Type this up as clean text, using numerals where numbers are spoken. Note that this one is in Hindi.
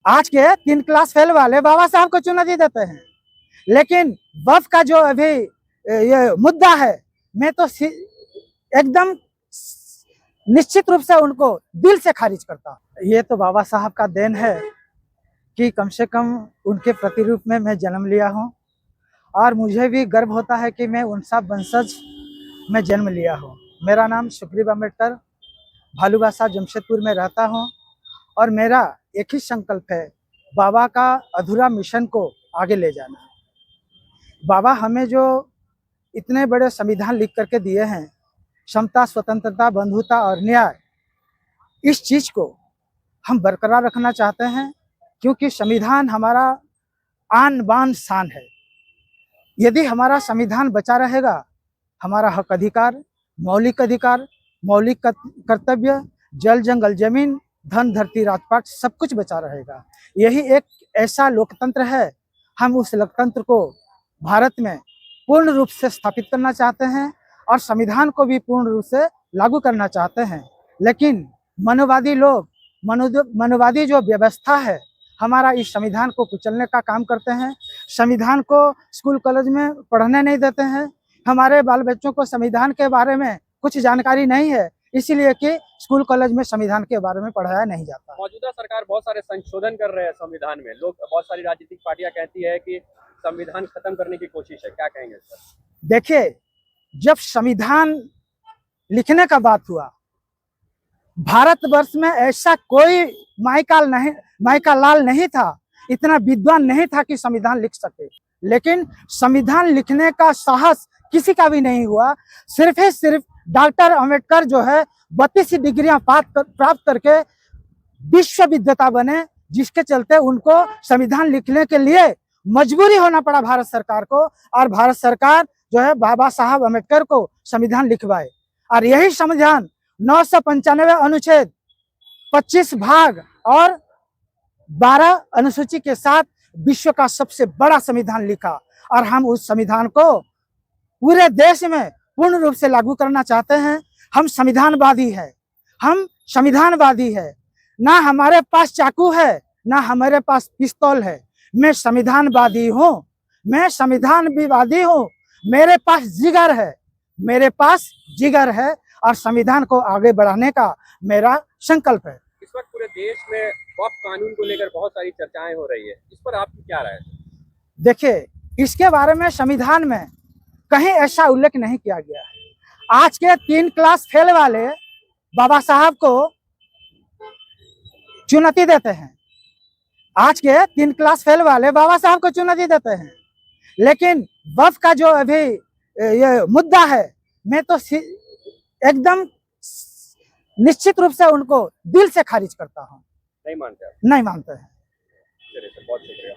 आज के 3 क्लास फेल वाले बाबा साहब को चुनौती देते हैं, लेकिन वफ का जो अभी ये मुद्दा है, मैं तो एकदम निश्चित रूप से उनको दिल से खारिज करता हूँ। ये तो बाबा साहब का देन है कि कम से कम उनके प्रतिरूप में मैं जन्म लिया हूँ, और मुझे भी गर्व होता है कि मैं उनसा वंशज में जन्म लिया हूँ। मेरा नाम सुग्रीव अम्बेडकर, भालूबासा जमशेदपुर में रहता हूँ, और मेरा एक ही संकल्प है, बाबा का अधूरा मिशन को आगे ले जाना। बाबा हमें जो इतने बड़े संविधान लिख करके दिए हैं, समता, स्वतंत्रता, बंधुता और न्याय, इस चीज को हम बरकरार रखना चाहते हैं, क्योंकि संविधान हमारा आन बान शान है। यदि हमारा संविधान बचा रहेगा, हमारा हक अधिकार, मौलिक कर्तव्य, जल जंगल जमीन, धन धरती राजपाट, सब कुछ बचा रहेगा। यही एक ऐसा लोकतंत्र है। हम उस लोकतंत्र को भारत में पूर्ण रूप से स्थापित करना चाहते हैं, और संविधान को भी पूर्ण रूप से लागू करना चाहते हैं। लेकिन मनोवादी लोग, मनोवादी जो व्यवस्था है, हमारा इस संविधान को कुचलने का काम करते हैं। संविधान को स्कूल कॉलेज में पढ़ने नहीं देते हैं। हमारे बाल बच्चों को संविधान के बारे में कुछ जानकारी नहीं है, इसीलिए कि स्कूल कॉलेज में संविधान के बारे में पढ़ाया नहीं जाता। मौजूदा सरकार बहुत सारे संशोधन कर रहे हैं संविधान में। लोग, बहुत सारी राजनीतिक पार्टियां कहती है कि संविधान खत्म करने की कोशिश है, क्या कहेंगे सर? देखिए, जब संविधान लिखने का बात हुआ, भारतवर्ष में ऐसा कोई माइका लाल नहीं था, इतना विद्वान नहीं था कि संविधान लिख सके। लेकिन संविधान लिखने का साहस किसी का भी नहीं हुआ। सिर्फ डॉक्टर अम्बेडकर जो है 32 डिग्रियां प्राप्त करके विश्व विजेता बने, जिसके चलते उनको संविधान लिखने के लिए मजबूरी होना पड़ा भारत सरकार को, और भारत सरकार जो है बाबा साहब अम्बेडकर को संविधान लिखवाए। और यही संविधान 995 अनुच्छेद, 25 भाग और 12 अनुसूची के साथ विश्व का सबसे बड़ा संविधान लिखा, और हम उस संविधान को पूरे देश में पूर्ण रूप से लागू करना चाहते हैं। हम संविधानवादी है। ना हमारे पास चाकू है, ना हमारे पास पिस्तौल है। मैं संविधानवादी हूँ, मेरे पास जिगर है, और संविधान को आगे बढ़ाने का मेरा संकल्प है। इस वक्त पूरे देश में वक्फ कानून को लेकर बहुत सारी चर्चाएं हो रही है, इस पर आपकी क्या राय है? देखिए, इसके बारे में संविधान में कहीं ऐसा उल्लेख नहीं किया गया है। आज के 3 क्लास फेल वाले बाबा साहब को चुनौती देते हैं, लेकिन वफ का जो अभी ये मुद्दा है, मैं तो एकदम निश्चित रूप से उनको दिल से खारिज करता हूँ। नहीं मानते आप? नहीं मानते हैं। चलिए सर, बहुत शुक्रिया।